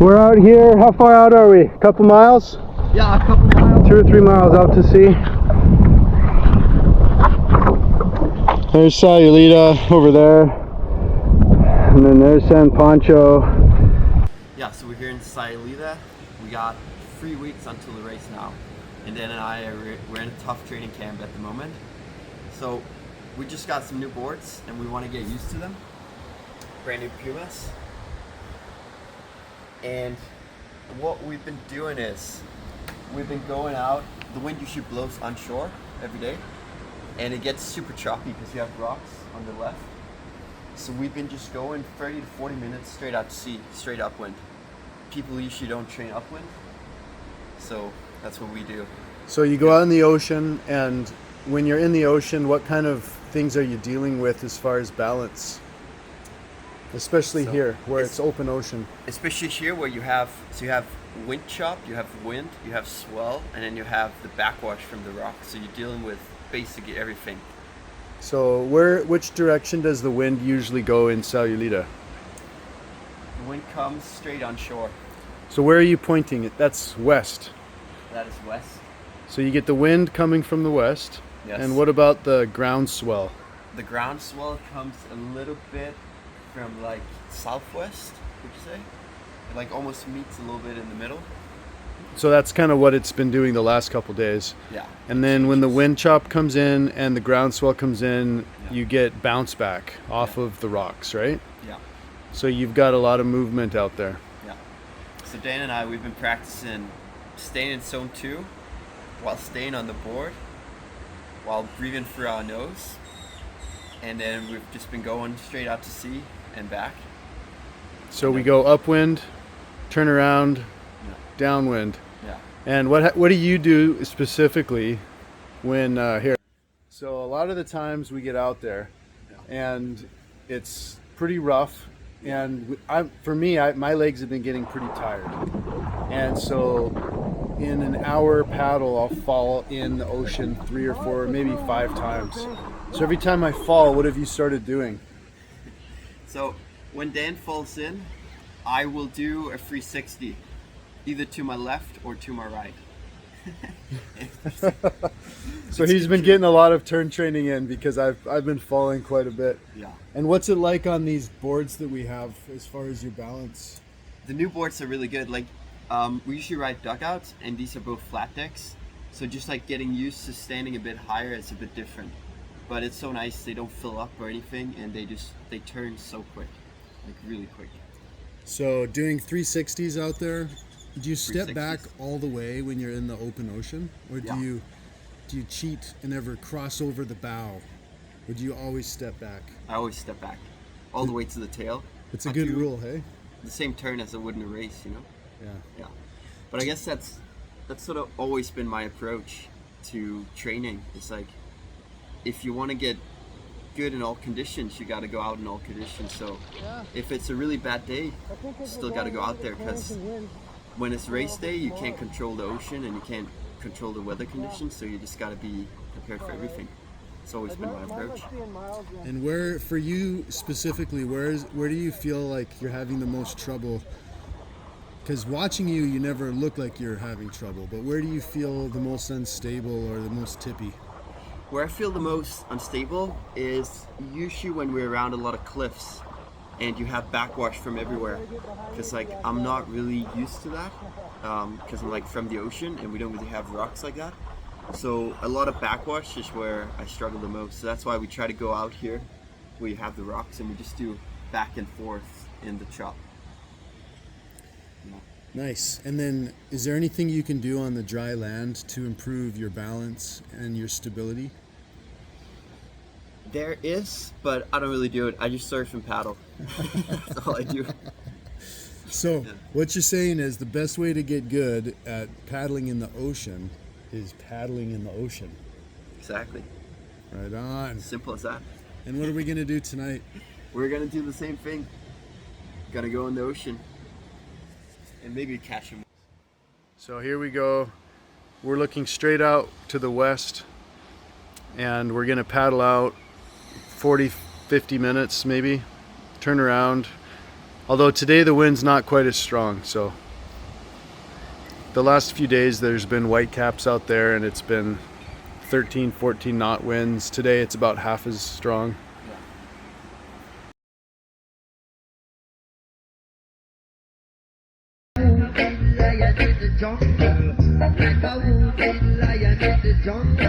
We're out here. How far out are we? A couple miles? Yeah, a couple miles. 2 or 3 miles out to sea. There's Sayulita over there. And then there's San Pancho. Yeah, so we're here in Sayulita. We got 3 weeks until the race now. And Dan and I we're in a tough training camp at the moment. So we just got some new boards and we want to get used to them. Brand new Pumas. And what we've been doing is we've been going out. The wind usually blows onshore every day and it gets super choppy because you have rocks on the left. So we've been just going 30 to 40 minutes straight out to sea, straight upwind. People usually don't train upwind, so that's what we do. So you go out in the ocean, and when you're in the ocean, what kind of things are you dealing with as far as balance? Especially here, where it's open ocean. Especially here where you have wind chop, you have wind, you have swell, and then you have the backwash from the rock. So you're dealing with basically everything. So which direction does the wind usually go in Sayulita? The wind comes straight on shore. So where are you pointing it? That's west. That is west. So you get the wind coming from the west. Yes. And what about the ground swell? The ground swell comes a little bit from like southwest, would you say? It like almost meets a little bit in the middle. So that's kind of what it's been doing the last couple days. Yeah. And then when the wind chop comes in and the ground swell comes in, Yeah. you get bounce back off of the rocks, right? Yeah. So you've got a lot of movement out there. Yeah. So Dan and I, we've been practicing staying in zone 2 while staying on the board, while breathing through our nose. And then we've just been going straight out to sea and back. So we go upwind, turn around, Yeah. downwind. Yeah. And what do you do specifically when here? So a lot of the times we get out there, and it's pretty rough. And my legs have been getting pretty tired. And so in an hour paddle, I'll fall in the ocean 3 or 4, maybe 5 times. So every time I fall, what have you started doing? So when Dan falls in, I will do a 360, either to my left or to my right. So he's been getting a lot of turn training in because I've been falling quite a bit. Yeah. And what's it like on these boards that we have as far as your balance? The new boards are really good. Like we usually ride dugouts, and these are both flat decks. So just like getting used to standing a bit higher is a bit different. But it's so nice, they don't fill up or anything, and they turn so quick, like really quick. So doing 360s out there, do you step 360s. back all the way when you're in the open ocean, or Yeah. do you cheat and ever cross over the bow, or do you always step back? I always step back, all the way to the tail. It's a I good do rule, hey? The same turn as I would in a race, you know? Yeah. Yeah. But I guess that's sort of always been my approach to training. It's like, if you want to get good in all conditions, you got to go out in all conditions. So if it's a really bad day, you still got to go out there, because when it's race day, you can't control the ocean and you can't control the weather conditions. So you just got to be prepared for everything. It's always been my approach. And where, for you specifically, where do you feel like you're having the most trouble? Because watching you, you never look like you're having trouble, but where do you feel the most unstable or the most tippy? Where I feel the most unstable is usually when we're around a lot of cliffs and you have backwash from everywhere. Because like I'm not really used to that, because I'm like from the ocean and we don't really have rocks like that. So a lot of backwash is where I struggle the most. So that's why we try to go out here where you have the rocks and we just do back and forth in the chop. Nice. And then is there anything you can do on the dry land to improve your balance and your stability? There is, but I don't really do it. I just surf and paddle. That's all I do. So what you're saying is the best way to get good at paddling in the ocean is paddling in the ocean. Exactly. Right on. Simple as that. And what are we going to do tonight? We're gonna do the same thing. Gonna go in the ocean and maybe catch him. So here we go. We're looking straight out to the west, and we're going to paddle out 40, 50 minutes maybe, turn around, Although today the wind's not quite as strong, so the last few days there's been whitecaps out there and it's been 13, 14 knot winds. Today it's about half as strong. Like a lion in the jungle.